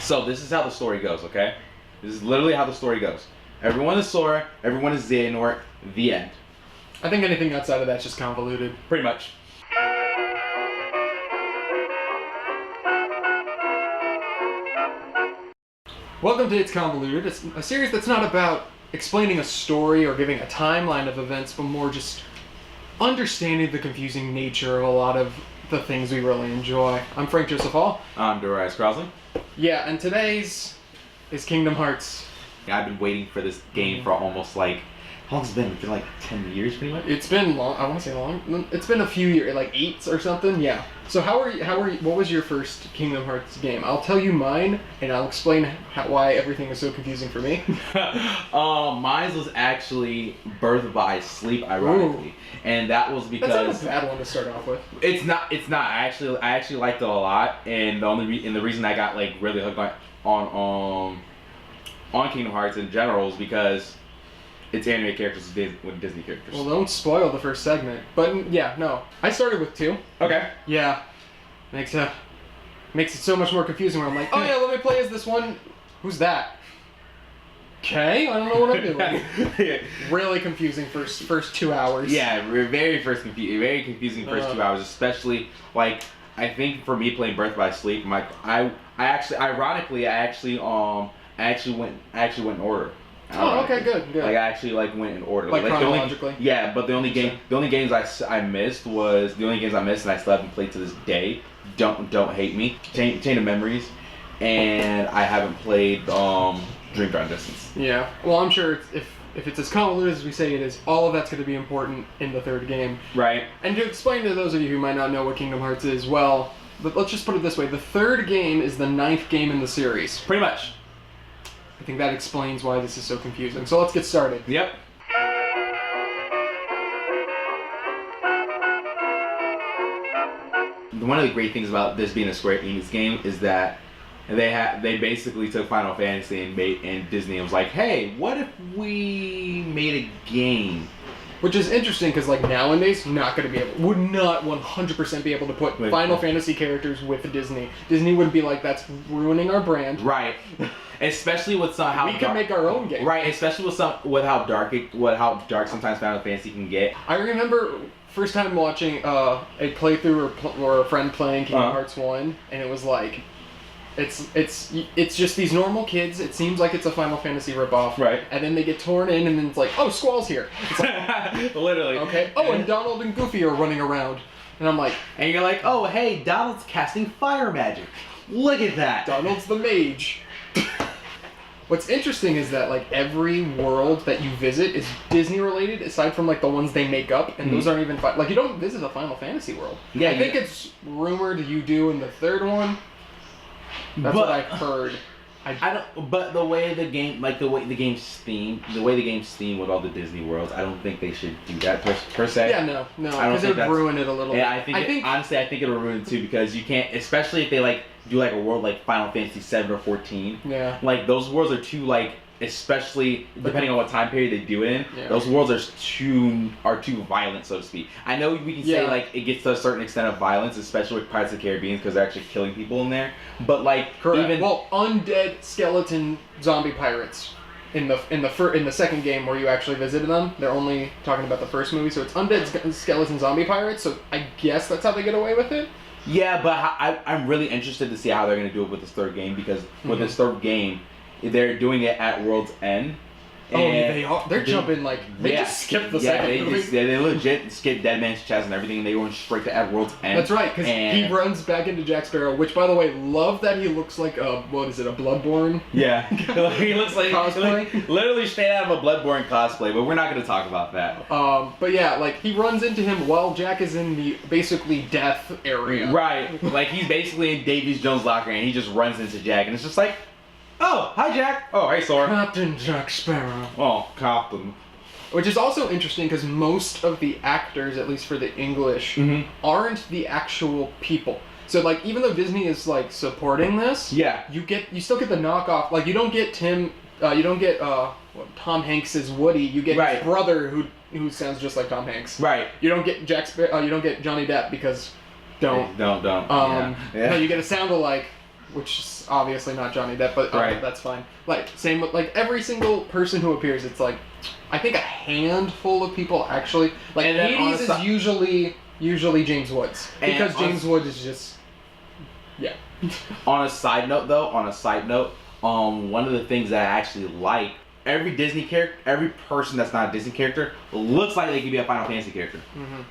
So this is how the story goes, okay? This is literally how the story goes. Everyone is Sora, everyone is Xehanort, the end. I think anything outside of that's just convoluted. Pretty much. Welcome to It's Convoluted. It's a series that's not about explaining a story or giving a timeline of events, but more just understanding the confusing nature of a lot of the things we really enjoy. I'm Frank Joseph Hall. I'm Dorian Crosley. Yeah, and today's is Kingdom Hearts. I've been waiting for this game for almost like, how long has it been? It's been like 10 years pretty much? It's been long. I want to say long. It's been a few years, like 8 or something. Yeah. So how are you? What was your first Kingdom Hearts game? I'll tell you mine, and I'll explain why everything is so confusing for me. Mine was actually Birth by Sleep, ironically. Ooh. And that was because that's not a bad one to start off with. It's not. I actually liked it a lot, and the reason I got like really hooked on Kingdom Hearts in general is because it's anime characters with Disney characters. Well, don't spoil the first segment. But yeah, no. I started with 2. Okay. Yeah. Makes it so much more confusing when I'm like, oh yeah, let me play as this one. Who's that? Okay, I don't know what I'm doing. Really confusing first 2 hours. Yeah, very confusing first 2 hours, especially like I think for me playing Birth by Sleep, I actually went in order. Oh, okay, good. Like I actually went in order. Like chronologically. But the only games I missed, and I still haven't played to this day. Don't hate me. Chain of Memories, and I haven't played Dream Drop Distance. Yeah. Well, I'm sure if it's as convoluted as we say it is, all of that's going to be important in the third game. Right. And to explain to those of you who might not know what Kingdom Hearts is, well, let's just put it this way: the third game is the 9th game in the series. Pretty much. I think that explains why this is so confusing. So let's get started. Yep. One of the great things about this being a Square Enix game is that they basically took Final Fantasy and Disney and was like, hey, what if we made a game? Which is interesting because like nowadays, would not 100% be able to put Final Fantasy characters with Disney. Disney would be like, that's ruining our brand. Right. Especially with how we can make our own game. Right. Especially with how dark sometimes Final Fantasy can get. I remember first time watching a playthrough or a friend playing Kingdom Hearts 1, and it was like, it's just these normal kids. It seems like it's a Final Fantasy ripoff. Right. And then they get torn in, and then it's like, oh, Squall's here. It's like, literally. Okay. Oh, and Donald and Goofy are running around. And I'm like... And you're like, oh, hey, Donald's casting fire magic. Look at that. Donald's the mage. What's interesting is that like every world that you visit is Disney related, aside from like the ones they make up, and those aren't even... Like, you don't visit a Final Fantasy world. Yeah. I think it's rumored you do in the third one. That's what I've heard. I don't. But the way the game's themed with all the Disney worlds, I don't think they should do that per se. Yeah, no, because it would ruin it a little. Yeah, honestly, I think it'll ruin it too because you can't, especially if they do a world like Final Fantasy 7 or 14. Yeah. Like those worlds are too especially depending on what time period they do it in. Yeah. Those worlds are too violent, so to speak. I know we can say it gets to a certain extent of violence, especially with Pirates of the Caribbean, because they're actually killing people in there. But correct. Undead skeleton zombie pirates in the second game where you actually visited them. They're only talking about the first movie, so it's undead skeleton zombie pirates. So I guess that's how they get away with it. Yeah, but I'm really interested to see how they're gonna do it with this third game because with this third game, they're doing it at World's End. They are. They're jumping they just skipped the second movie. They legit skipped Dead Man's Chest and everything, and they went straight to at World's End. That's right, because he runs back into Jack Sparrow, which, by the way, love that he looks like a Bloodborne? Yeah, he looks like cosplay. Literally straight out of a Bloodborne cosplay, but we're not going to talk about that. But yeah, he runs into him while Jack is in the basically death area. Right, he's basically in Davy Jones' locker, and he just runs into Jack, and it's just like, oh, hi Jack. Oh, hey Sora. Captain Jack Sparrow. Oh, Captain. Which is also interesting because most of the actors, at least for the English, aren't the actual people. So even though Disney is supporting this, yeah, you still get the knockoff. You don't get Tom Hanks's Woody. You get his brother who sounds just like Tom Hanks. Right. You don't get you don't get Johnny Depp because don't. No, you get a sound-alike. which is obviously not Johnny Depp, but Right. that's fine. Like same with like every single person who appears, it's like I think a handful of people actually. Like And then Hades is usually James Woods because James Woods is just On a side note, one of the things that I actually like, every Disney character, every person that's not a Disney character looks like they could be a Final Fantasy character. Mm-hmm.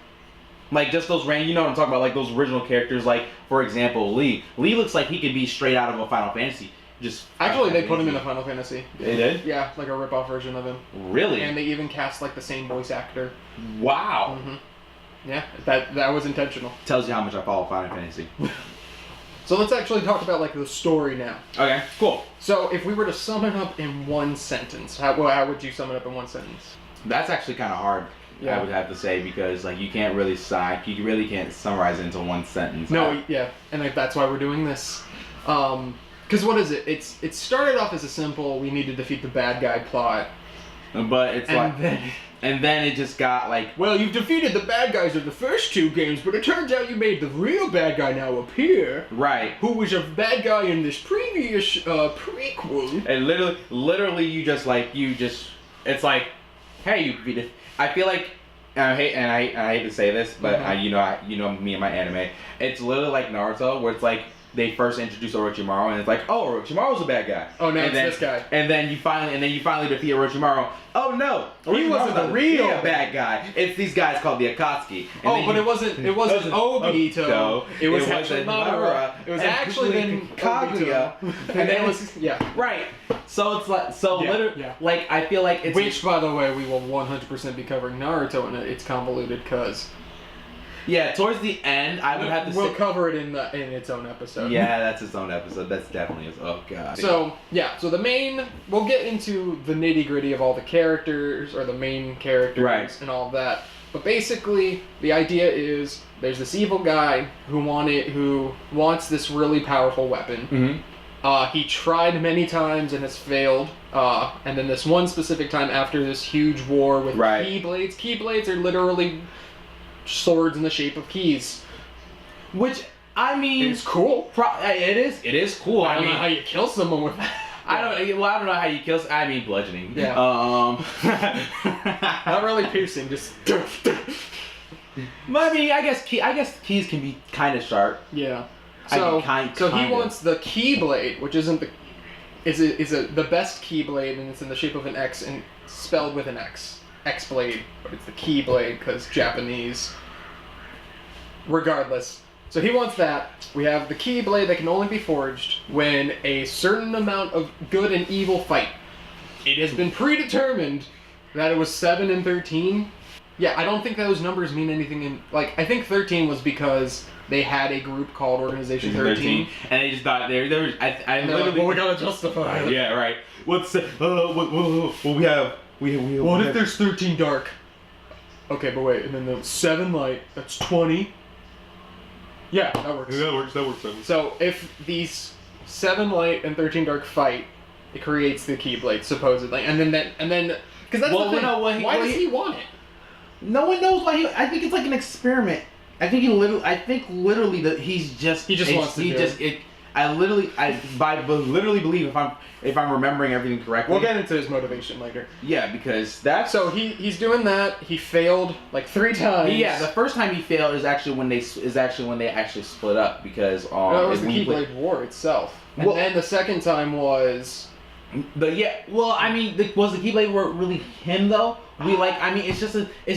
Like just those random, you know what I'm talking about, like those original characters. Like for example, Lee. Lee looks like he could be straight out of a Final Fantasy. Just Actually, they put him in a Final Fantasy. They did? Yeah, like a rip-off version of him. Really? And they even cast like the same voice actor. Wow. Mm-hmm. Yeah, that was intentional. Tells you how much I follow Final Fantasy. So let's actually talk about like the story now. Okay, cool. So if we were to sum it up in one sentence, how would you sum it up in one sentence? That's actually kind of hard. Yeah. I would have to say, because like you really can't summarize it into one sentence. No, yeah, and like, that's why we're doing this. Because what is it? It started off as a simple we need to defeat the bad guy plot, but it's and then it just got like, well, you've defeated the bad guys of the first two games, but it turns out you made the real bad guy now appear. Right. Who was a bad guy in this previous prequel. And literally you just it's like, hey, you beat it. I feel like, and I hate to say this, but you know me and my anime. It's literally like Naruto, where it's like they first introduce Orochimaru, and it's like, oh, Orochimaru's a bad guy. Oh, now it's this guy. And then you finally defeat Orochimaru. Oh no, He wasn't the real bad guy. It's these guys called the Akatsuki. And But it wasn't Obito. It was actually Madara. It was actually then Kaguya. And then it was right. So it's like like I feel like it's which, by the way, we will 100% be covering Naruto in It's Convoluted because towards the end I would have to we'll cover it in its own episode. Yeah, that's its own episode. That's definitely oh god. So we'll get into the nitty-gritty of all the characters or the main characters and all of that. But basically the idea is there's this evil guy who wants this really powerful weapon. Mm-hmm. He tried many times and has failed. And then this one specific time after this huge war with keyblades. Keyblades are literally swords in the shape of keys. Which, I mean, it's cool. It is cool. I don't know how you kill someone with that. I don't know how you kill. I mean, bludgeoning. Yeah. Not really piercing, just. I mean, I guess keys can be kind of sharp. Yeah. So he wants the Keyblade, which isn't the best Keyblade, and it's in the shape of an X and spelled with an X. X-Blade, but it's the Keyblade because Japanese. Regardless. So he wants that. We have the Keyblade that can only be forged when a certain amount of good and evil fight. It has been predetermined that it was 7 and 13. Yeah, I don't think those numbers mean anything I think 13 was because they had a group called Organization 13. And they just thought there was we gotta justify it. Yeah, right. What's we have what if there's 13 dark? Okay, but wait, and then the 7 light, that's 20. Yeah, that works. That works. So if these 7 light and 13 dark fight, it creates the Keyblade, supposedly. And then because that's the thing. Why does he want it? No one knows why I think it's like an experiment. I think literally that he just wants to do it. I literally believe if I'm remembering everything correctly. We'll get into his motivation later. Yeah, because that's so he's doing that. He failed like 3 times. Yeah, the first time he failed is actually when they split up because it was the Keyblade War itself, and then the second time was. Was the Keyblade War really him though? It's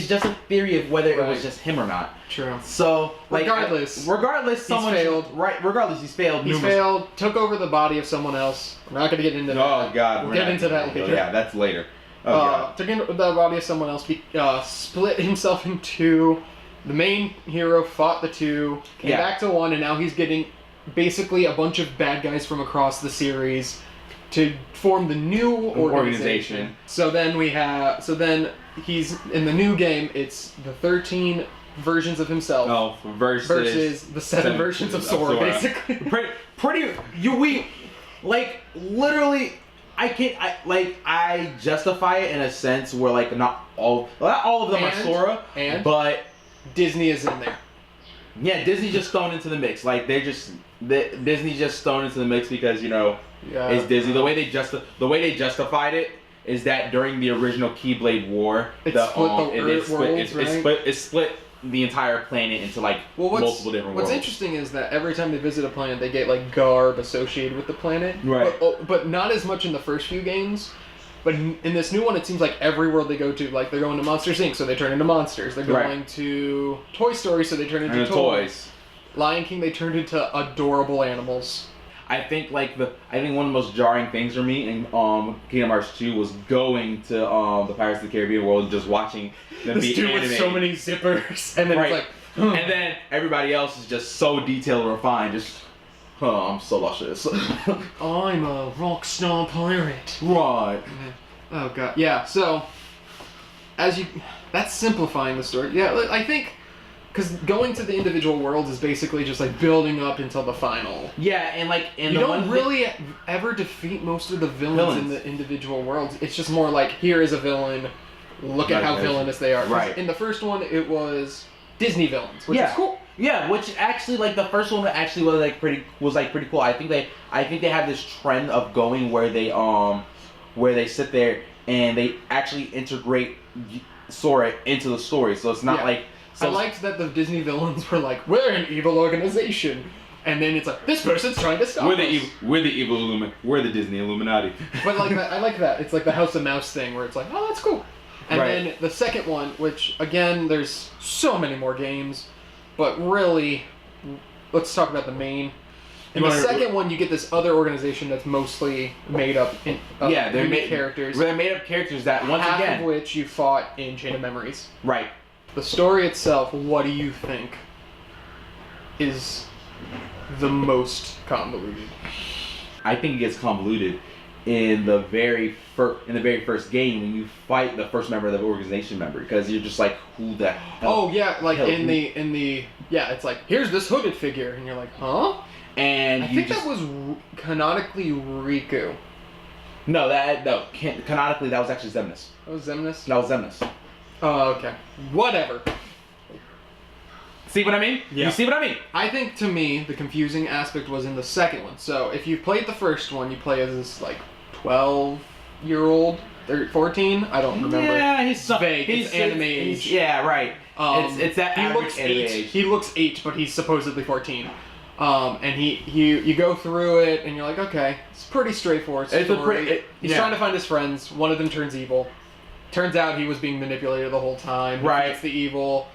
just a theory of whether it was just him or not. True. So regardless, someone failed. Regardless, he's failed. He's failed. Took over the body of someone else. We're not going to get into that. Oh God, we'll get into that later. Yeah, that's later. Oh God. Took in the body of someone else. Split himself in 2. The main hero fought the 2. Came back to 1, and now he's getting basically a bunch of bad guys from across the series to form the new organization. So then he's in the new game. It's the 13 versions of himself. Oh, versus the 7 versions of Sora, basically. Literally, I justify it in a sense where not all of them are Sora, but but Disney is in there. Yeah, Disney just thrown into the mix. They're just Disney just thrown into the mix because it's Disney. The way they justified it is that during the original Keyblade War, it split the entire planet into multiple different worlds. What's interesting is that every time they visit a planet, they get garb associated with the planet. Right. But not as much in the first few games. But in this new one, it seems like every world they go to, they're going to Monsters Inc., so they turn into monsters. They're going to Toy Story, so they turn into toys. Lion King, they turned into adorable animals. I think one of the most jarring things for me in Kingdom Hearts 2 was going to the Pirates of the Caribbean world and just watching them be animated. With so many zippers, and then it's and then everybody else is just so detailed and refined. Just, I'm so luscious. I'm a rock star pirate. Right. Oh god. Yeah. So, that's simplifying the story. Yeah, I think. Because going to the individual worlds is basically just building up until the final. Yeah, and you don't really ever defeat most of the villains in the individual worlds. It's just more here is a villain. Look at how villainous they are. Right. In the first one, it was Disney villains, which is cool. Yeah, which actually the first one actually was pretty cool. I think they have this trend of going where they sit there and they actually integrate Sora into the story. So it's not I liked that the Disney villains were we're an evil organization. And then it's this person's trying to stop us. We're the evil Illuminati. We're the Disney Illuminati. But I like that. It's the House of Mouse thing where it's oh, that's cool. And then the second one, which, again, there's so many more games. But really, let's talk about the main. In the second one, you get this other organization that's mostly made up of characters. They're made up characters that, once again... half of which you fought in Chain of Memories. Right. The story itself, what do you think is the most convoluted? I think it gets convoluted in the very first game when you fight the first member of the organization member, because you're just who the hell? Oh yeah, it's here's this hooded figure, and you're huh? And I think that was canonically Riku. Canonically that was actually Xemnas. That was Xemnas? That was Xemnas. Oh, okay. Whatever. See what I mean? Yeah. You see what I mean? I think, to me, the confusing aspect was in the second one. So, if you played the first one, you play as this, 12-year-old, 14? I don't remember. Yeah, he's vague. It's anime age. Yeah, right. It's that average anime age. He looks 8, but he's supposedly 14. And you go through it, and you're okay, it's pretty straightforward story. He's trying to find his friends. One of them turns evil. Turns out he was being manipulated the whole time. Right. It's the evil.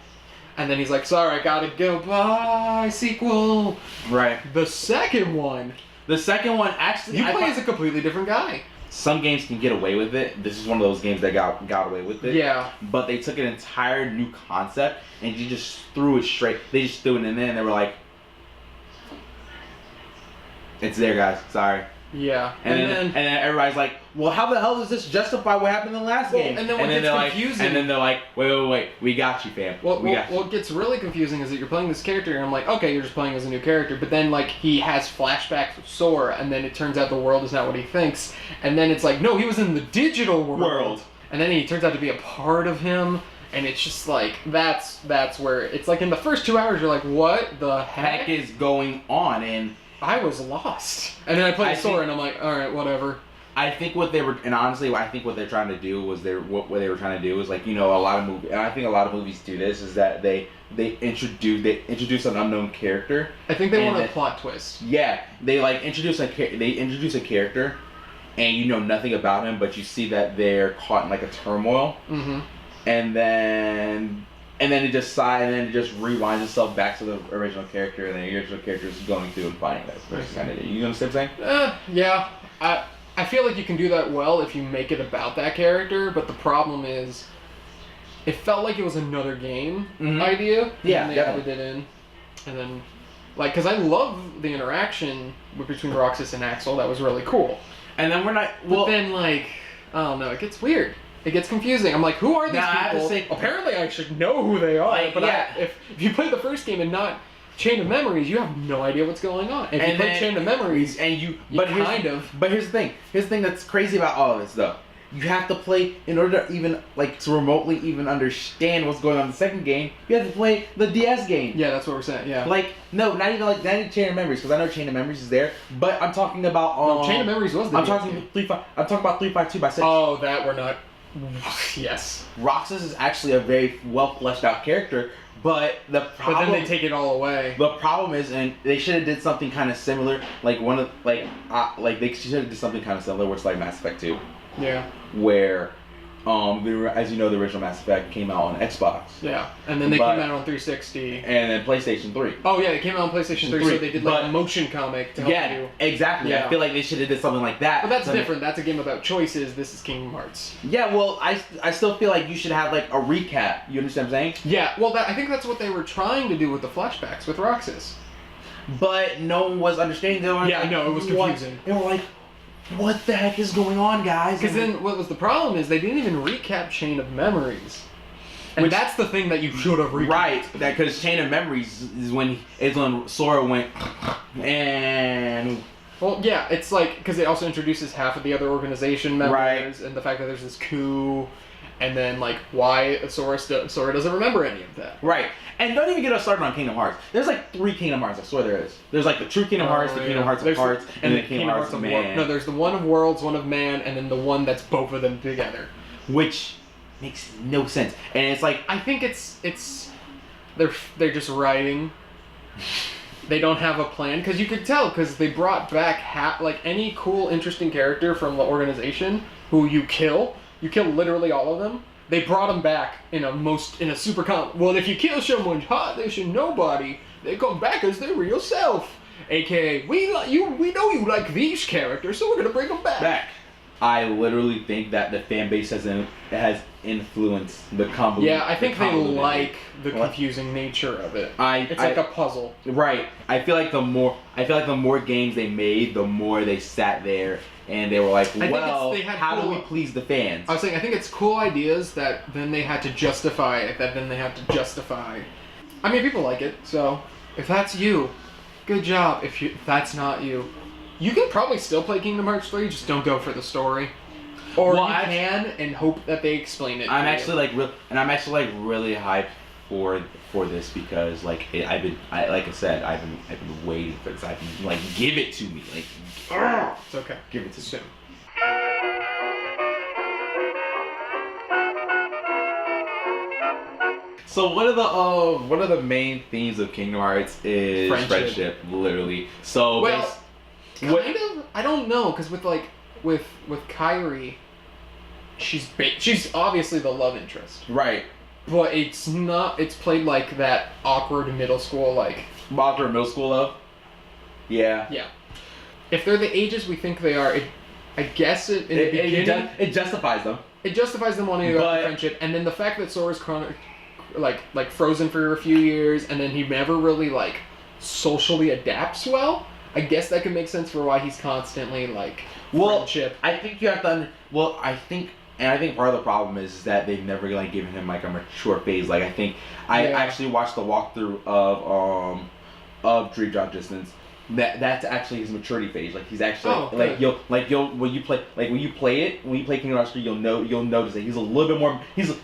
And then he's sorry, I gotta go. Bye, sequel. Right. The second one actually... You play as a completely different guy. Some games can get away with it. This is one of those games that got away with it. Yeah. But they took an entire new concept and you just threw it straight. They just threw it in there and they were it's there, guys. Sorry. Yeah. And then everybody's well, how the hell does this justify what happened in the last game? And then what gets confusing... and then they're wait, we got you, fam. What gets really confusing is that you're playing this character, and I'm okay, you're just playing as a new character, but then, he has flashbacks of Sora, and then it turns out the world is not what he thinks, and then it's no, he was in the digital world. And then he turns out to be a part of him, and it's just that's where... It's in the first 2 hours, you're what the heck is going on, and... I was lost. And then I played Sora, and I'm alright, whatever. I think what they're trying to do was a lot of movies, and I think a lot of movies do this, is that they introduce an unknown character. I think they want a plot twist. Yeah, they introduce a character, and you know nothing about him, but you see that they're caught in a turmoil. Mm-hmm. And then it just rewinds itself back to the original character, and then the original character is going through and finding that person. Kind of, you understand what I'm saying? Yeah. I feel like you can do that well if you make it about that character, but the problem is, it felt like it was another game idea. Yeah, and they added it in, and then, because I love the interaction between Roxas and Axel. That was really cool. And then but then I don't know, it gets weird. It gets confusing. I'm who are these people? I have to say, apparently I should know who they are. But if you played the first game and not Chain of Memories, you have no idea what's going on. If you play Chain of Memories, But here's the thing. Here's the thing that's crazy about all of this, though. you have to play in order to even like to remotely even understand what's going on in the second game. You have to play the DS game. Yeah, that's what we're saying. Yeah. Like not even Chain of Memories, because I know Chain of Memories is there, but I'm talking about no, Chain of Memories was the I'm DS talking game. I'm talking about 352 by 6. Oh, that we're not. Yes. Roxas is actually a very well fleshed out character, but the problem. But then they take it all away. The problem is, and they should have did something kind of similar, like they should have did something kind of similar, where it's like Mass Effect 2. Yeah. Where, as you know, the original Mass Effect came out on Xbox. Yeah, and then they came out on 360. And then PlayStation 3. Oh yeah, they came out on PlayStation 3, so they did like a motion comic to help you. Exactly. Yeah. I feel like they should have did something like that. But that's different. That's a game about choices. This is Kingdom Hearts. Yeah, well, I still feel like you should have like a recap. You understand what I'm saying? Yeah, well, I think that's what they were trying to do with the flashbacks with Roxas. But no one was understanding. Yeah, I know, it was confusing. They were like, what the heck is going on, guys? Because then what was the problem is they didn't even recap Chain of Memories. And that's the thing that you should have recapped. Right, because Chain of Memories is when Sora went and... Well, yeah, it's like, because it also introduces half of the other organization members, and the fact that there's this coup, and then like why Sora doesn't remember any of that. Right. And don't even get us started on Kingdom Hearts. There's like 3 Kingdom Hearts, I swear there is. There's like the true Kingdom Hearts, the Kingdom Hearts of Hearts, and the Kingdom Hearts of Man. No, there's the one of Worlds, one of Man, and then the one that's both of them together. Which makes no sense. And it's like... I think it's they're just writing. They don't have a plan, because you could tell, because they brought back like any cool, interesting character from the organization who you kill literally all of them. They brought them back in a super well, if you kill someone hot, there's nobody. They come back as their real self. AKA, we know you like these characters, so we're gonna bring them back. I literally think that the fan base has influenced the convoluted. Yeah, I think they like the confusing nature of it. It's like a puzzle. Right. I feel like the more games they made, the more they sat there and they were like, well, how do we please the fans? I was saying, I think it's cool ideas that then they had to justify. I mean, people like it, so if that's you, good job. If that's not you, you can probably still play Kingdom Hearts 3, just don't go for the story. Or you can and hope that they explain it. I'm actually really hyped for this because like I've been waiting for this. I've been like, give it to me, like it's okay. Give it to me soon. So one of the main themes of Kingdom Hearts is friendship literally. So kind of. I don't know, because with Kairi, she's obviously the love interest. Right. But it's not. It's played like that awkward middle school love. Yeah. Yeah. If they're the ages we think they are, I guess in the beginning it justifies them. It justifies them wanting to go to friendship, and then the fact that Sora's like frozen for a few years, and then he never really like socially adapts well. I guess that could make sense for why he's constantly like friendship. I think you have to. I think part of the problem is that they've never like given him like a mature phase. Like I actually watched the walkthrough of Dream Drop Distance. That's actually his maturity phase. Like he's actually when you play Kingdom Hearts 3, you'll notice that he's a little bit more. He's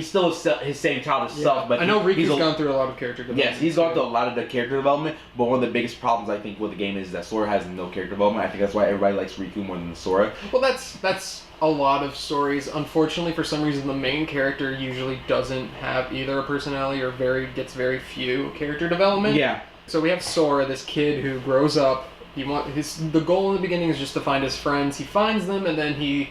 still his same childish self, but I know Riku's gone through a lot of character development. Yes, he's gone through a lot of the character development, but one of the biggest problems I think with the game is that Sora has no character development. I think that's why everybody likes Riku more than Sora. Well, that's a lot of stories. Unfortunately, for some reason, the main character usually doesn't have either a personality or gets very few character development. Yeah. So we have Sora, this kid who grows up. The goal in the beginning is just to find his friends. He finds them, and then he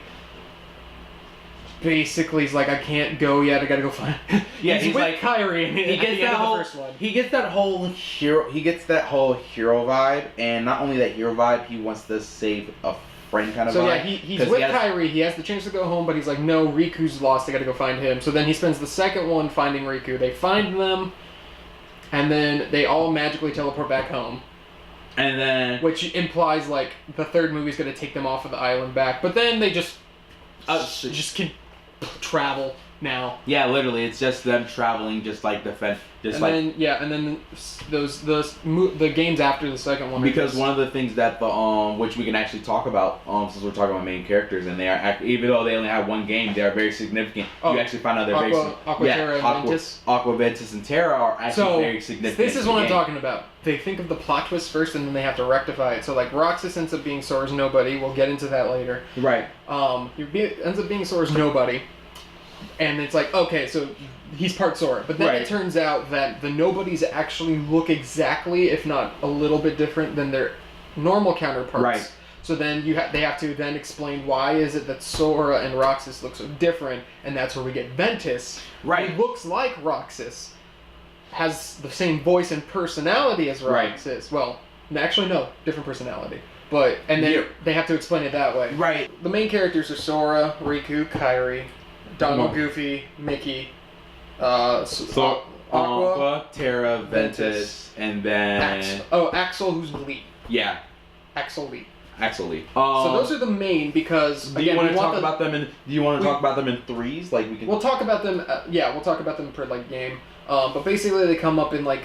basically is like, I can't go yet. I gotta go find. Yeah, he's with like Kairi. He gets that whole. He gets that whole hero. He gets that whole hero vibe, and not only that hero vibe, he wants to save a friend kind of vibe. So yeah, he's with Kairi. He has the chance to go home, but he's like, no, Riku's lost. I gotta go find him. So then he spends the second one finding Riku. They find them. And then they all magically teleport back home. And then... Which implies, like, the third movie's going to take them off of the island back. But then they just can travel now. Yeah, literally, it's just them traveling, just like defend, and then the games after the second one. Because one of the things that the which we can actually talk about since we're talking about main characters, and they are even though they only have one game, they are very significant. You actually find out they're Aqua, Ventus, and Terra are actually very significant. This is what I'm talking about. They think of the plot twist first, and then they have to rectify it. So like Roxas ends up being Sora's nobody. We'll get into that later. Right. He ends up being Sora's nobody. And it's like, okay, so he's part Sora. But then it turns out that the nobodies actually look exactly, if not a little bit different than their normal counterparts. Right. So then they have to then explain why is it that Sora and Roxas look so different, and that's where we get Ventus. Right. Who looks like Roxas, has the same voice and personality as Roxas. Right. Well, actually no, different personality. But and then they have to explain it that way. Right. The main characters are Sora, Riku, Kairi, Donald, Goofy, Mickey, Aqua, Terra, Ventus, and then Axel, who's the lead. Yeah. Axel Lee. So those are the main because do you want to talk about them in? Do you want to talk about them in threes? Like we can. We'll talk about them. We'll talk about them per like game. But basically they come up in like,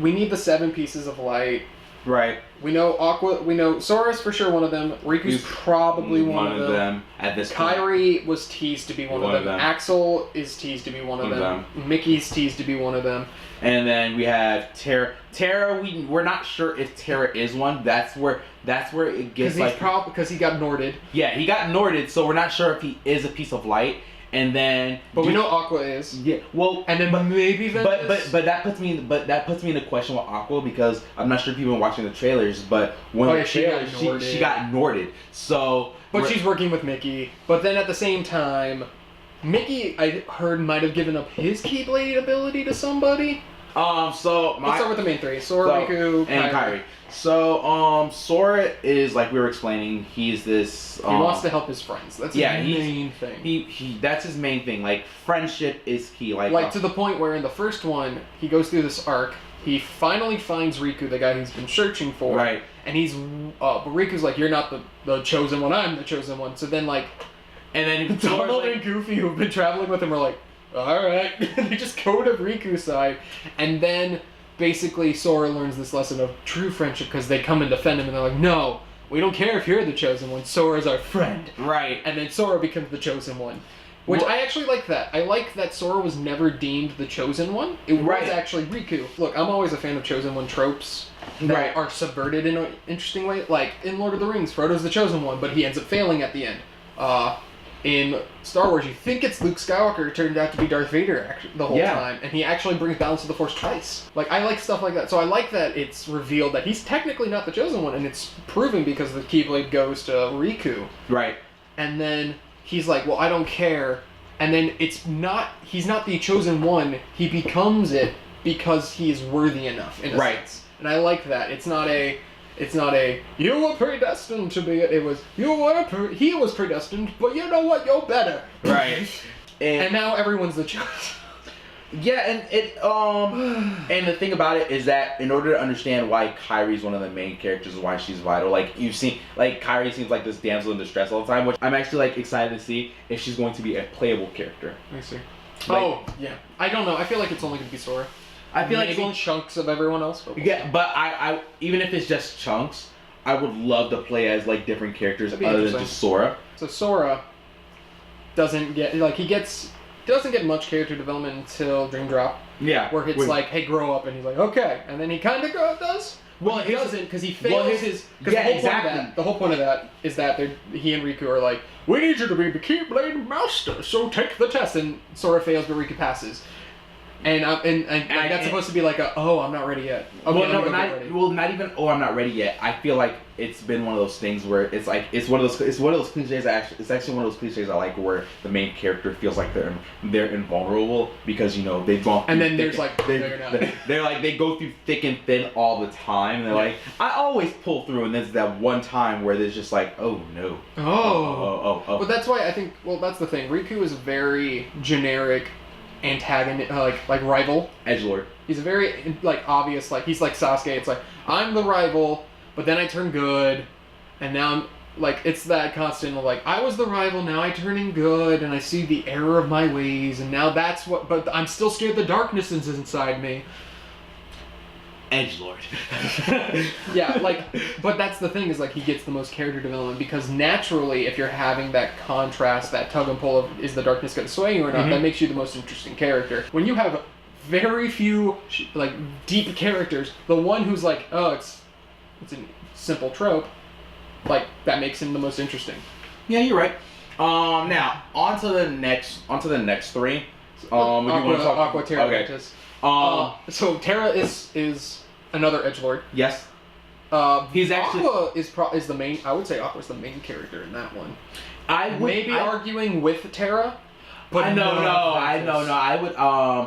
we need the 7 pieces of light. Right. We know Sora's for sure one of them. Riku's probably one of them. At this Kairi point. was teased to be one of them. Axel is teased to be one of them. Mickey's teased to be one of them. And then we have Terra. Terra, we're not sure if Terra is one. That's where it gets like because he got Norded. Yeah, he got Norded, so we're not sure if he is a piece of light. And then, but we know Aqua is. Yeah. Well, and then maybe Ventus. But that puts me in a question with Aqua because I'm not sure if you've been watching the trailers, but when she got Norded. So. But she's working with Mickey. But then at the same time, Mickey I heard might have given up his Keyblade ability to somebody. Let's start with the main 3: Sora, Riku, and Kairi. So, Sora is like we were explaining. He's this. He wants to help his friends. That's his main thing. He that's his main thing. Like friendship is key. Like to the point where in the first one he goes through this arc. He finally finds Riku, the guy he's been searching for. Right. And but Riku's like, you're not the chosen one. I'm the chosen one. So then and then Donald and Goofy, who've been traveling with him, are like, all right. They just go to Riku's side, and then. Basically, Sora learns this lesson of true friendship because they come and defend him, and they're like, "No, we don't care if you're the chosen one. Sora's our friend." Right. And then Sora becomes the chosen one, which I actually like that. I like that Sora was never deemed the chosen one. It was actually Riku. Look, I'm always a fan of chosen one tropes that are subverted in an interesting way. Like in Lord of the Rings, Frodo's the chosen one, but he ends up failing at the end. In Star Wars, you think it's Luke Skywalker, it turned out to be Darth Vader the whole time, and he actually brings balance to the Force twice. Like, I like stuff like that, so I like that it's revealed that he's technically not the chosen one, and it's proven because the Keyblade goes to Riku. Right. And then he's like, well, I don't care, and then he's not the chosen one, he becomes it because he is worthy enough, in a sense. And I like that. It's not a you were predestined to be it. It was he was predestined, but you know what? You're better. Right. And now everyone's the chosen. Yeah, and the thing about it is that in order to understand why Kairi's one of the main characters and why she's vital, like you've seen, like Kairi seems like this damsel in distress all the time, which I'm actually like excited to see if she's going to be a playable character. I see. Yeah. I don't know. I feel like it's only going to be Sora. I feel like it's chunks of everyone else. But but I even if it's just chunks, I would love to play as like different characters other than just Sora. So Sora doesn't get he doesn't get much character development until Dream Drop. Yeah. Where it's like, hey, grow up, and he's like, okay, and then he kind of does. Well, he doesn't because he fails his. The whole point of that is that he and Riku are like, we need you to be the Keyblade Master, so take the test, and Sora fails, but Riku passes. And that's supposed to be like I'm not ready yet. Okay, not even I'm not ready yet. I feel like it's been one of those things where it's like it's one of those cliches. It's actually one of those cliches I like where the main character feels like they're invulnerable because they've gone. And then there's they're not. They're like they go through thick and thin all the time. And they're like I always pull through, and there's that one time where there's just like oh no. Oh. But that's why I think that's the thing. Riku is very generic. Antagonist, like rival, edgelord. He's a very obvious he's like Sasuke. It's like I'm the rival, but then I turn good, and now like, it's that constant, like, I was the rival, now I turn in good, and I see the error of my ways, and now that's what, but I'm still scared the darkness is inside me. Edgelord. Yeah, like, but that's the thing, is, like, he gets the most character development, because naturally, if you're having that contrast, that tug and pull of, is the darkness going to sway you or not, that makes you the most interesting character. When you have very few, like, deep characters, the one who's like, oh, it's a simple trope, like, that makes him the most interesting. Yeah, you're right. Now, on to the next three. Aqua, Terra, okay. Ventus. So Terra is another edgelord. Yes. He's actually Aqua is the main. I would say Aqua's the main character in that one. I would arguing with Terra, but I would.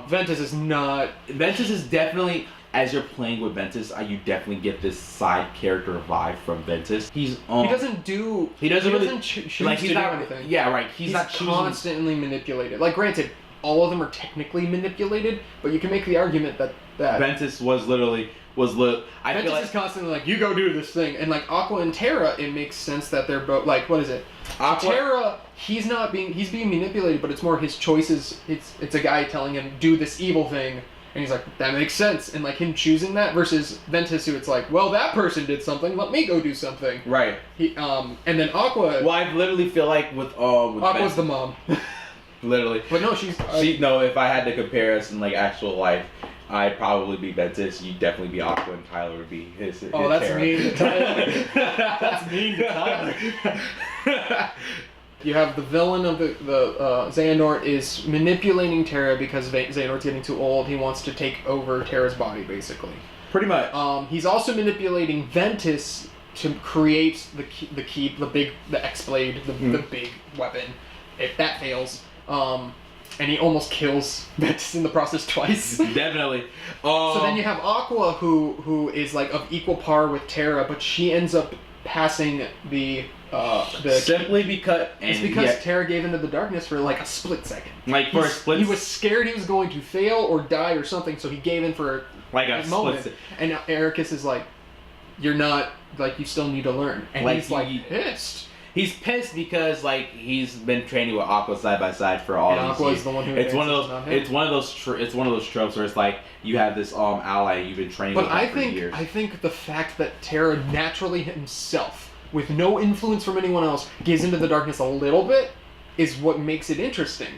Ventus is not. Ventus is definitely. As you're playing with Ventus, you definitely get this side character vibe from Ventus. He doesn't choose like, to do anything. Yeah, right. He's not constantly manipulated. Like, granted, all of them are technically manipulated, but you can make the argument that Ventus Ventus is constantly like, you go do this thing, and like Aqua and Terra, it makes sense that they're both like, what is it? Aqua, Terra, he's being manipulated, but it's more his choices. It's a guy telling him do this evil thing. And he's like, that makes sense. And, like, him choosing that versus Ventus, who it's like, well, that person did something, let me go do something. Right. And then Aqua... Well, I literally feel like with Aqua's Ventus, the mom. Literally. But no, she's... no, if I had to compare us in, like, actual life, I'd probably be Ventus, you'd definitely be Aqua, and Tyler would be his Oh, that's Terra. mean to Tyler. That's mean to Tyler. You have the villain of the Xehanort is manipulating Terra because Xehanort's getting too old. He wants to take over Terra's body, basically. Pretty much. He's also manipulating Ventus to create the X-Blade, the big weapon. If that fails, and he almost kills Ventus in the process twice. Definitely. So then you have Aqua, who is like of equal par with Terra, but she ends up passing the simply because Terra gave into the darkness for like a split second. Like for a split. He was scared he was going to fail or die or something, so he gave in for like a moment. Split. And now Ericus is like, "You're not like you still need to learn." And like he's like pissed. He's pissed because like he's been training with Aqua side by side for all these years. Aqua is the one who it's one of those tropes where it's like you have this ally you've been training with for years. I think the fact that Terra naturally himself, with no influence from anyone else, gives into the darkness a little bit is what makes it interesting.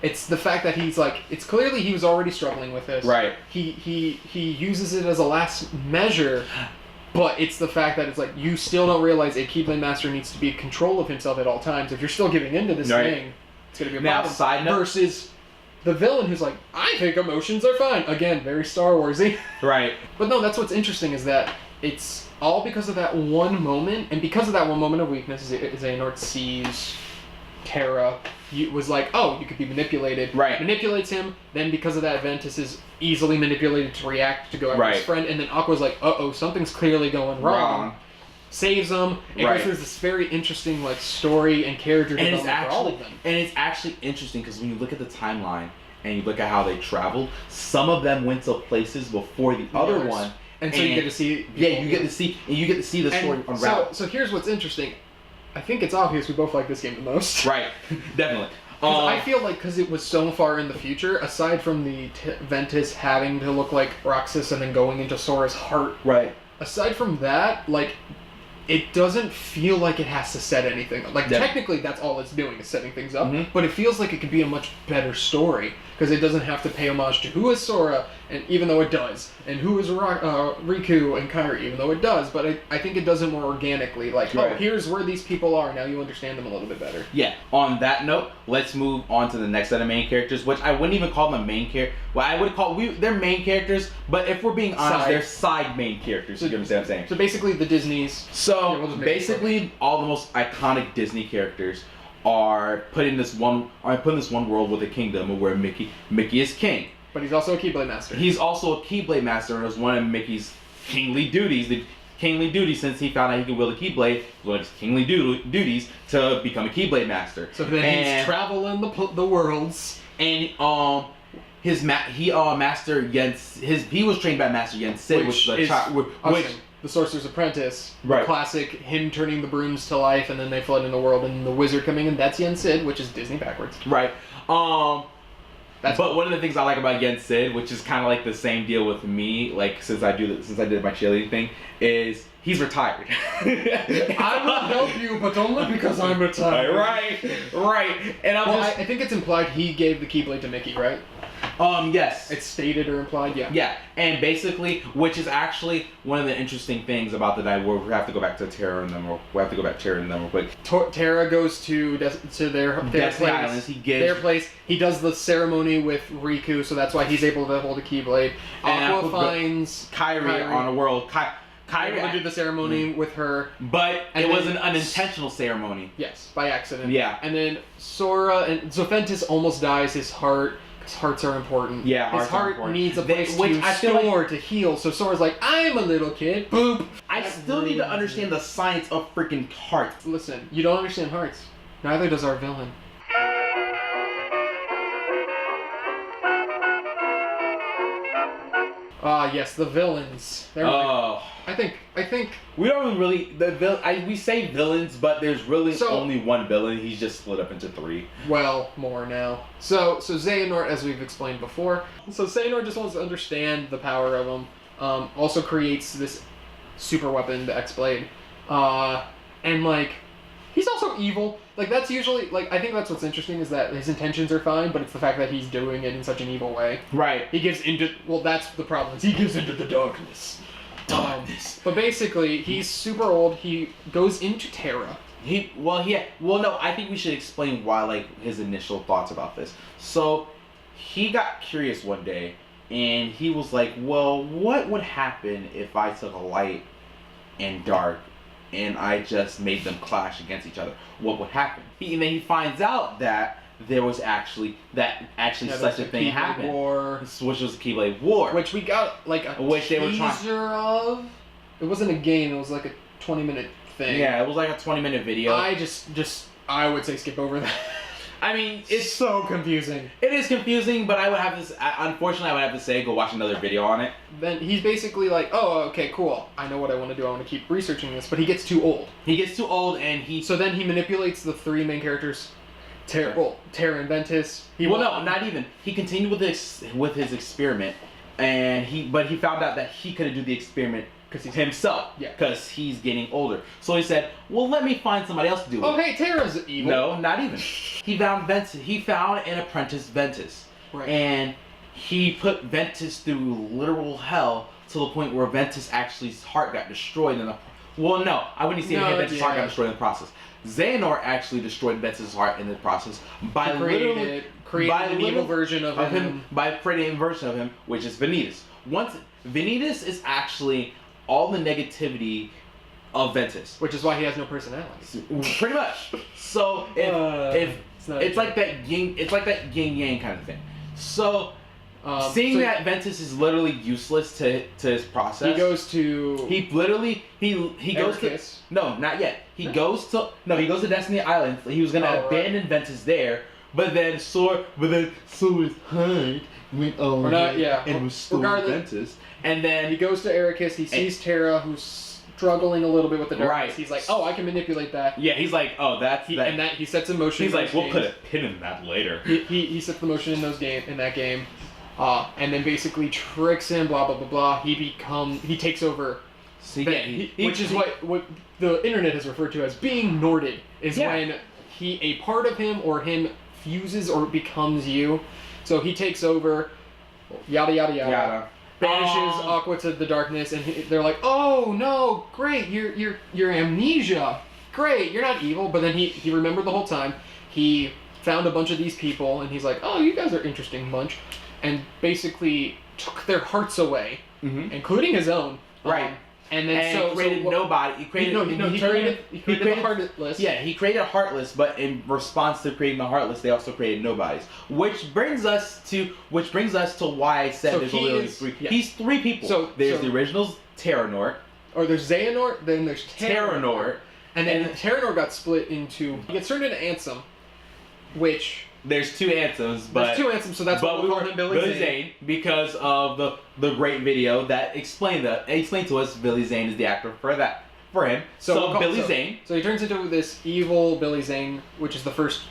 It's the fact that he's like, it's clearly he was already struggling with this. Right. He uses it as a last measure, but it's the fact that it's like, you still don't realize a Keyblade Master needs to be in control of himself at all times. If you're still giving into this thing, it's going to be a problem. Side note, versus the villain who's like, I think emotions are fine. Again, very Star Warsy. Right. But no, that's what's interesting is that it's all because of that one moment, and because of that one moment of weakness, Xehanort sees Terra. He was like, oh, you could be manipulated. Right. Manipulates him, then because of that, Ventus is easily manipulated to react to go after his friend, and then Aqua's like, uh-oh, something's clearly going wrong. Saves them, and goes through this very interesting like story and character development for all of them. And it's actually interesting because when you look at the timeline, and you look at how they traveled, some of them went to places before the other one. And so you get to see... Yeah, you get to see the story unravel. So here's what's interesting. I think it's obvious we both like this game the most. Right, definitely. I feel like because it was so far in the future, aside from the Ventus having to look like Roxas and then going into Sora's heart... Right. Aside from that, like... It doesn't feel like it has to set anything up. Like, technically, that's all it's doing, is setting things up. Mm-hmm. But it feels like it could be a much better story. Because it doesn't have to pay homage to who is Sora, and even though it does. And who is Riku and Kairi, even though it does. But I think it does it more organically. Like, oh, here's where these people are. Now you understand them a little bit better. Yeah. On that note, let's move on to the next set of main characters, which I wouldn't even call them a main character. Well, I would call... they're main characters, but if we're being honest, they're side main characters. You understand what I'm saying? So basically the Disneys... So, basically, all the most iconic Disney characters are put in this one world with a kingdom where Mickey is king. But he's also a Keyblade Master. He's also a Keyblade Master, and it was one of Mickey's kingly duties. The kingly duty, since he found out he could wield a Keyblade, was one of his kingly duties to become a Keyblade Master. So then he's traveling the worlds. And he was trained by Master Yen Sid, which The Sorcerer's Apprentice, right. The classic, him turning the brooms to life, and then they flood in the world, and the wizard coming in. That's Yen Sid, which is Disney backwards. Right. But one of the things I like about Yen Sid, which is kind of like the same deal with me, like since I did my cheerleading thing, is he's retired. I will help you, but only because I'm retired. Right. And I think it's implied he gave the Keyblade to Mickey, right? Yes. It's stated or implied, yeah. Yeah, and basically, which is actually one of the interesting things about the night, where we have to go back to Terra and them real quick. Terra goes to their place. Islands. Their place. He does the ceremony with Riku, so that's why he's able to hold a Keyblade. Aqua finds Kairi on a world. Kairi would do the ceremony with her. But it was an unintentional ceremony. Yes, by accident. Yeah. And then Sora and Ventus almost dies. His heart... Hearts are important. Yeah, his heart needs a place to store to heal. So Sora's like, I'm a little kid. Boop. I still need to understand the science of freaking hearts. Listen, you don't understand hearts. Neither does our villain. Yes, the villains. I think we don't really we say villains, but there's really only one villain. He's just split up into 3. Well, more now. So Xehanort, as we've explained before. So Xehanort just wants to understand the power of him. Also creates this super weapon, the X-Blade. And like, he's also evil. Like that's usually I think that's what's interesting is that his intentions are fine, but it's the fact that he's doing it in such an evil way. Right. He gives into that's the problem. He gives into the darkness. But basically, he's super old. He goes into Terra. I think we should explain why his initial thoughts about this. So he got curious one day, and he was like, "Well, what would happen if I took a light and dark, and I just made them clash against each other? What would happen?" And then he finds out that there was actually such a thing happened. War. Which was the Keyblade War. Which we got which they were teaser of. It wasn't a game, it was like a 20-minute thing. Yeah, it was like a 20-minute video. I would say skip over that. I mean, it's so confusing. It is confusing, but unfortunately I would have to say go watch another video on it. Then he's basically like, oh, okay, cool. I know what I want to do. I want to keep researching this. But he gets too old. And so then he manipulates the 3 main characters. Terra and Ventus. Not even. He continued with his experiment, and he found out that he couldn't do the experiment because he's himself. Yeah. Because he's getting older. So he said, "Well, let me find somebody else to do it." Oh, hey, Terra's evil. No, not even. He found Ventus. He found an apprentice, Ventus. Right. And he put Ventus through literal hell to the point where Ventus' heart got destroyed I wouldn't say Ventus' heart got destroyed in the process. Xehanort actually destroyed Ventus' heart in the process by creating an evil version of him. By creating a version of him, which is Vanitas. Vanitas is actually all the negativity of Ventus. Which is why he has no personality. Pretty much. So it's like that yin yang kind of thing. So that Ventus is literally useless to his process. He goes to... He goes to... No, not yet. He goes to Destiny Island. He was going to abandon Ventus there, but then Sora's heart went over and restored Ventus. And then he goes to Ericus. He sees Terra, who's struggling a little bit with the darkness. Right. He's like, oh, I can manipulate that. Yeah, he's like, oh, and he sets in motion. He's like, we'll put a pin in that later. He sets the motion in that game. And then basically tricks him, blah, blah, blah, blah. He takes over. Which is what the internet has referred to as being Norded, when a part of him or him fuses or becomes you. So he takes over, yada, yada, yada. Banishes Aqua to the darkness, and they're like, oh, no, great, you're amnesia. Great, you're not evil. But then he remembered the whole time. He found a bunch of these people, and he's like, oh, you guys are an interesting bunch. And basically took their hearts away, including his own. Right. And then he created nobody. He created the Heartless. Yeah, he created Heartless, but in response to creating the Heartless, they also created nobodies. Which brings us to why I said there's literally 3. Yeah. He's 3 people. So there's the originals, Terranort. Or there's Xehanort, then there's Terranort. And then Terranort got split into... He gets turned into Ansem, which... there's two anthems, but there's two anthems, so that's what we call him Billy Zane because of the great video that explained to us Billy Zane is the actor for him. So Billy Zane. So he turns into this evil Billy Zane, which is the first.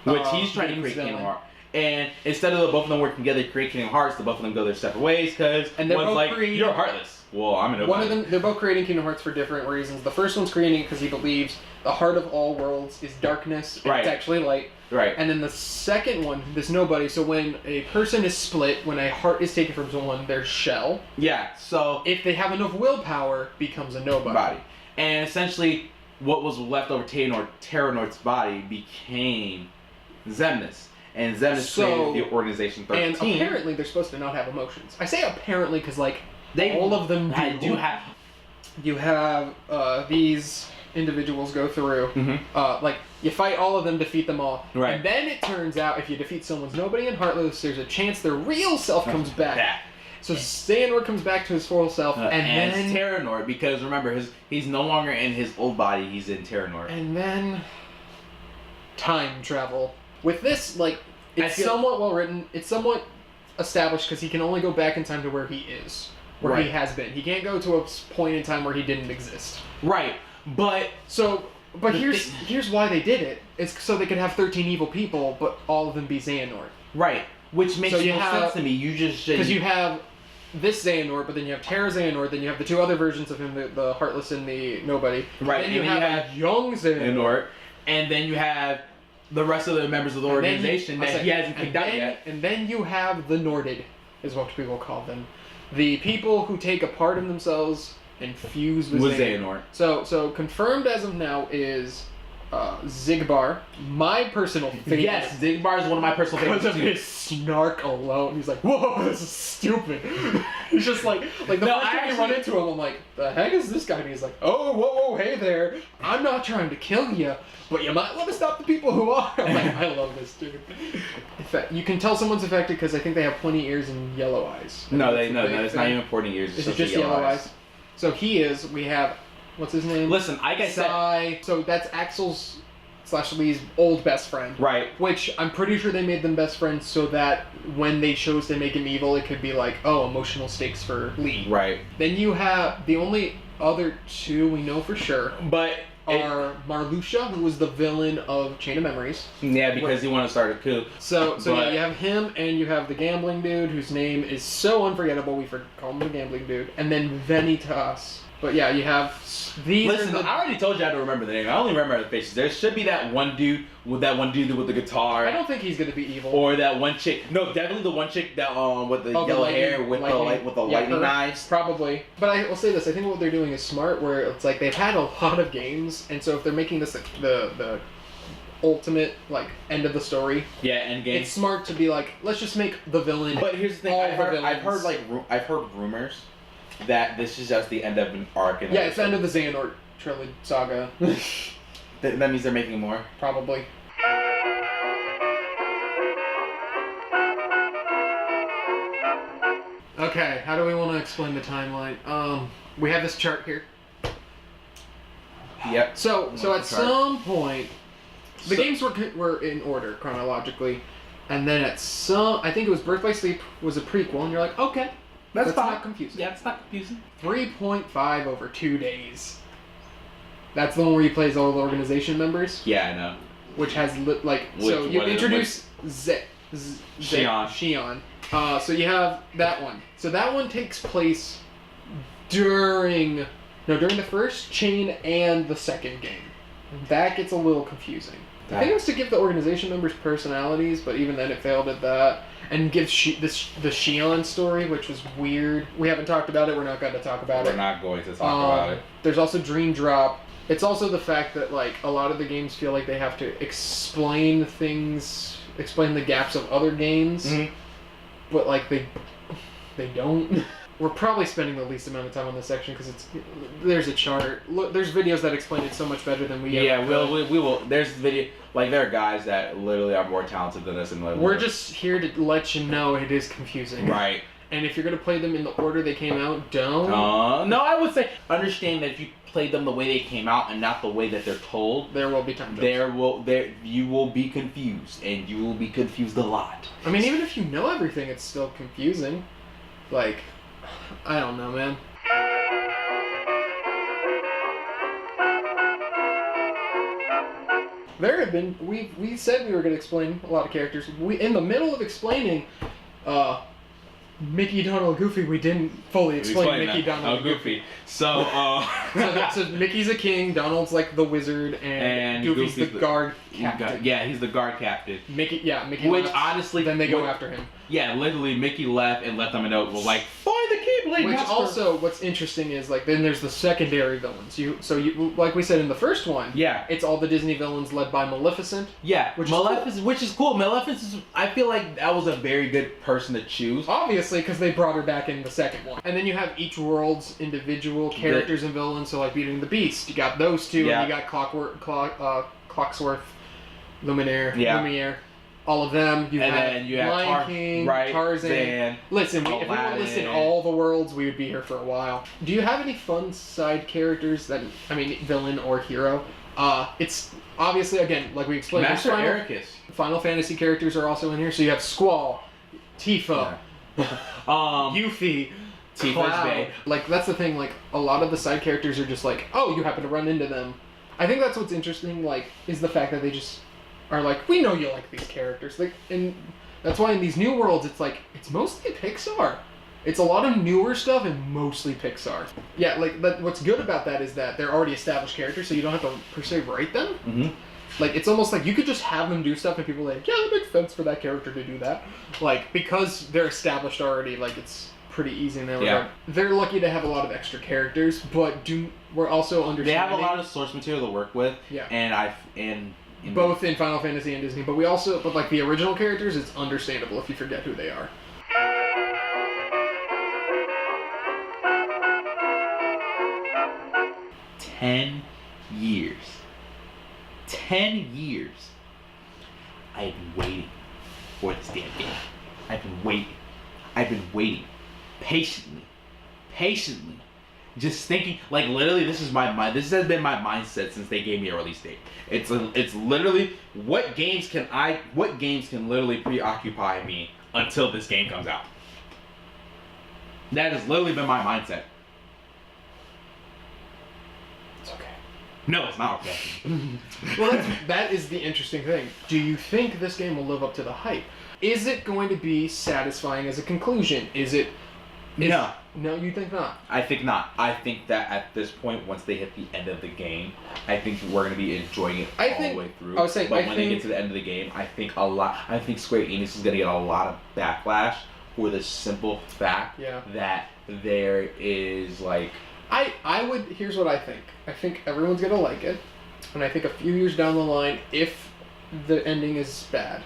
Which he's trying to create Kingdom Hearts. And instead of both of them working together to create Kingdom Hearts, the both of them go their separate ways because one's like, you're heartless. Well, I'm an One of them, they're both creating Kingdom Hearts for different reasons. The first one's creating it because he believes the heart of all worlds is darkness, and it's actually light. Right. And then the second one, this nobody. So when a person is split, when a heart is taken from someone, their shell. Yeah. So if they have enough willpower, becomes a nobody. And essentially, what was left over Terranort's body became Xemnas. And Xemnas created the Organization 13. And apparently they're supposed to not have emotions. I say apparently because, like, all of them do have. You have these individuals go through. Like, you fight all of them, defeat them all. Right. And then it turns out if you defeat someone's nobody and heartless, there's a chance their real self comes back. So Xehanort comes back to his full self, and then Terranort, because remember, he's no longer in his old body; he's in Terranort. And then time travel. With this, like, it's somewhat well written. It's somewhat established because he can only go back in time to where he is, where he has been. He can't go to a point in time where he didn't exist. Right, but here's why they did it. It's so they could have 13 evil people, but all of them be Xehanort. Right, which makes no sense to me. Because you have this Xehanort, but then you have Terra Xehanort, then you have the two other versions of him, the Heartless and the Nobody. Right, and then you have young Xehanort, and then you have the rest of the members of the organization that he hasn't picked out yet. And then you have the Norded, is what people call them. The people who take a part of themselves and fuse with Xehanort. So confirmed as of now is Xigbar, my personal favorite. Yes, Xigbar is one of my personal favorites because of his snark alone. He's like, whoa, this is stupid. He's just like the first time you run into him, I'm like, the heck is this guy? And he's like, oh, whoa, hey there. I'm not trying to kill you, but you might want to stop the people who are. I'm like, I love this dude. In fact, you can tell someone's affected because I think they have pointy ears and yellow eyes. No, it's not even pointy ears. It's just yellow eyes. So we have. What's his name? Listen, like I said... So that's Axel's / Lee's old best friend. Right. Which I'm pretty sure they made them best friends so that when they chose to make him evil, it could be like, oh, emotional stakes for Lee. Right. Then you have the only other two we know for sure are Marluxia, who was the villain of Chain of Memories. Yeah, because he wanted to start a coup. So yeah, you have him and you have the gambling dude whose name is so unforgettable we call him the gambling dude. And then Venitas. But yeah, you have these. Listen, I already told you I don't remember the name. I only remember the faces. There should be that one dude with the guitar. I don't think he's gonna be evil. Or that one chick. No, definitely the one chick that with the yellow hair with the lightning knives. Probably. But I will say this: I think what they're doing is smart. Where it's like they've had a lot of games, and so if they're making this the ultimate end of the story. Yeah, end game. It's smart to be like, let's just make the villain. But here's the thing: I've heard rumors that this is just the end of an arc. Yeah, it's the end of the Xehanort trilogy saga. That means they're making more? Probably. Okay, how do we want to explain the timeline? We have this chart here. Yep. So at some point, the games were in order chronologically, and then I think it was Birth by Sleep was a prequel, and you're like, okay. That's not confusing. Yeah, it's not confusing. 3.5 over 2 days. That's the one where he plays all the organization members. Yeah, I know. Which has you introduce Xion. So you have that one. So that one takes place during the first chain and the second game. That gets a little confusing. I think it was to give the organization members personalities, but even then it failed at that. And give the Xion story, which was weird. We haven't talked about it. We're not going to talk about it. We're not going to talk about it. There's also Dream Drop. It's also the fact that a lot of the games feel like they have to explain the gaps of other games, but they don't. We're probably spending the least amount of time on this section because there's a chart. Look, there's videos that explain it so much better than we. Yeah, we will. There's video. There are guys that literally are more talented than us, and we're just here to let you know it is confusing. Right, And if you're gonna play them in the order they came out, don't. No, I would say understand that if you play them the way they came out and not the way that they're told, there will be time jumps. You will be confused, and you will be confused a lot. I mean, even if you know everything, it's still confusing. Like, I don't know, man. There have been we said we were gonna explain a lot of characters. We in the middle of explaining Mickey, Donald, Goofy, we didn't fully explain Mickey, Donald, Goofy. So, so Mickey's a king, Donald's like the wizard, and Goofy's the guard captain. Yeah, he's the guard captain. Mickey Which left, honestly, then they go after him. Yeah, literally, Mickey left and left them a note. Was like, find the Keyblade Which Master. also, what's interesting is like then there's the secondary villains. So like we said in the first one. Yeah. It's all the Disney villains led by Maleficent. Yeah, which is cool. Maleficent, I feel like that was a very good person to choose. Obviously, because they brought her back in the second one. And then you have each world's individual characters and villains. So like Beauty and the Beast, you got those two, and you got Clocksworth, Lumiere. All of them. Then you have Lion King, Tarzan. Listen, if we were listing all the worlds, we would be here for a while. Do you have any fun side characters villain or hero? It's obviously, again, like we explained, Master Ericus. Final Fantasy characters are also in here. So you have Squall, Tifa, Yuffie, Tifa's Bay. Like, that's the thing, like, a lot of the side characters are just like, oh, you happen to run into them. I think that's what's interesting, like, is the fact that they just are like, we know you like these characters. Like, and that's why in these new worlds, it's like, it's mostly Pixar. It's a lot of newer stuff and mostly Pixar. Yeah, like, but what's good about that is that they're already established characters, so you don't have to, per se, write them. Mm-hmm. Like, it's almost like you could just have them do stuff and people are like, yeah, that makes sense for that character to do that. Like, because they're established already, like, it's pretty easy in that regard. They're lucky to have a lot of extra characters, but we're also understanding. They have a lot of source material to work with. Yeah. And both in Final Fantasy and Disney, but like the original characters, it's understandable if you forget who they are. $10 years. 10 years. I have been waiting for this damn game. I've been waiting. Patiently. Just thinking, like, literally, this has been my mindset since they gave me a release date. It's literally, what games can literally preoccupy me until this game comes out? That has literally been my mindset. It's okay. No, it's not okay. Well, that is the interesting thing. Do you think this game will live up to the hype? Is it going to be satisfying as a conclusion? No. No, you think not? I think not. I think that at this point, once they hit the end of the game, I think we're going to be enjoying it all the way through. But when they get to the end of the game, I think Square Enix is going to get a lot of backlash for the simple fact that there is, like... Here's what I think. I think everyone's going to like it. And I think a few years down the line, if the ending is bad,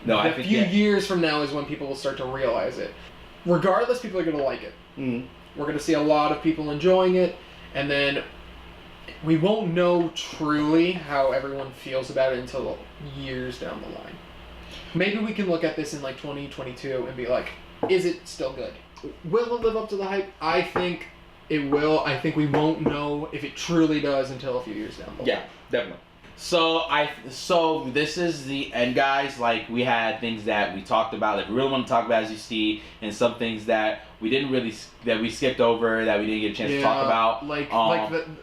a few years from now is when people will start to realize it. Regardless, people are going to like it. Mm. We're going to see a lot of people enjoying it, and then we won't know truly how everyone feels about it until years down the line. Maybe we can look at this in like 2022 and be like, is it still good? Will it live up to the hype? I think it will. I think we won't know if it truly does until a few years down the line. Yeah, definitely. So this is the end, guys. Like, we had things that we talked about that we really want to talk about, as you see, and some things that we didn't really, that we skipped over, that we didn't get a chance to talk about.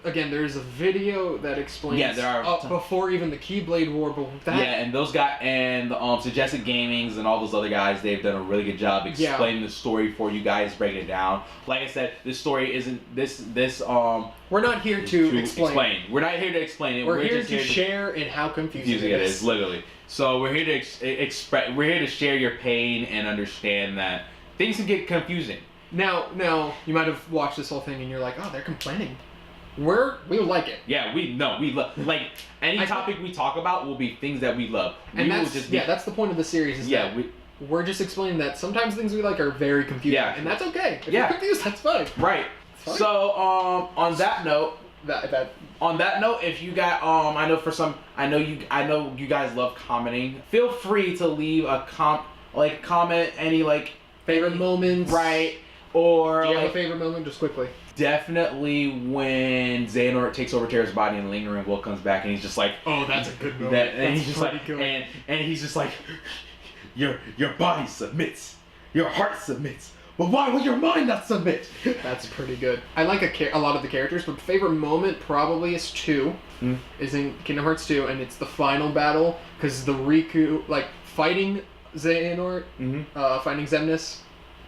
Again, there's a video that explains. Yeah, there are before even the Keyblade War, but that. Yeah, and those guys and Suggested Gamings and all those other guys, they've done a really good job explaining the story for you guys, breaking it down. Like I said, this story isn't this. We're not here to explain. We're not here to explain it. We're here to share in how confusing it is. Literally. So we're here to we're here to share your pain and understand that things can get confusing. Now, you might have watched this whole thing and you're like, oh, they're complaining. We like it. Yeah, we love, like, any topic we talk about will be things that we love. And that's the point of the series. We're just explaining that sometimes things we like are very confusing. Yeah. And that's okay. If you're confused, that's fine. Right. Fine. So, on that note, if you got, I know you guys love commenting. Feel free to leave a comment, any, like, Favorite moments? Right. Or do you have a favorite moment, just quickly? Definitely when Xehanort takes over Terra's body and Linger and Will comes back and he's just like, oh, that's a good moment. And he's just like, good. And he's just like, your body submits, your heart submits, but why will your mind not submit? That's pretty good. I like a lot of the characters, but favorite moment probably is 2. Is in Kingdom Hearts 2, and it's the final battle because the Riku fighting Xehanort, fighting Xemnas.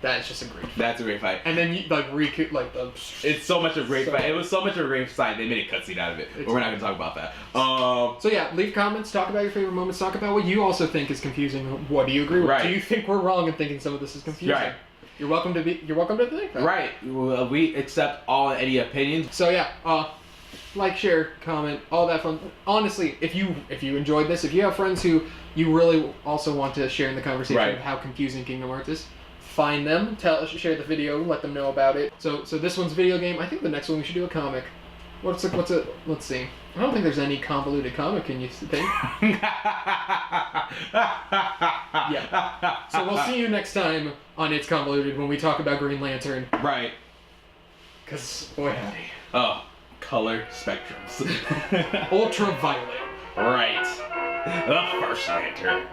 That's just a great fight. That's a great fight. And then Riku, it's so much a great fight. It was so much a great fight. They made a cutscene out of it. But we're not gonna talk about that. So yeah, leave comments. Talk about your favorite moments. Talk about what you also think is confusing. What do you agree with? Right. Do you think we're wrong in thinking some of this is confusing? Right. You're welcome to think that. Right. We accept all and any opinions. So yeah, like, share, comment, all that fun. Honestly, if you enjoyed this, if you have friends who you really also want to share in the conversation of how confusing Kingdom Hearts is, find them, share the video, let them know about it. So this one's video game. I think the next one we should do a comic. Let's see. I don't think there's any convoluted comic, can you think? Yeah. So we'll see you next time on It's Convoluted when we talk about Green Lantern. Right. Because, boy howdy. Oh, color spectrums. Ultraviolet. Right. The first lantern.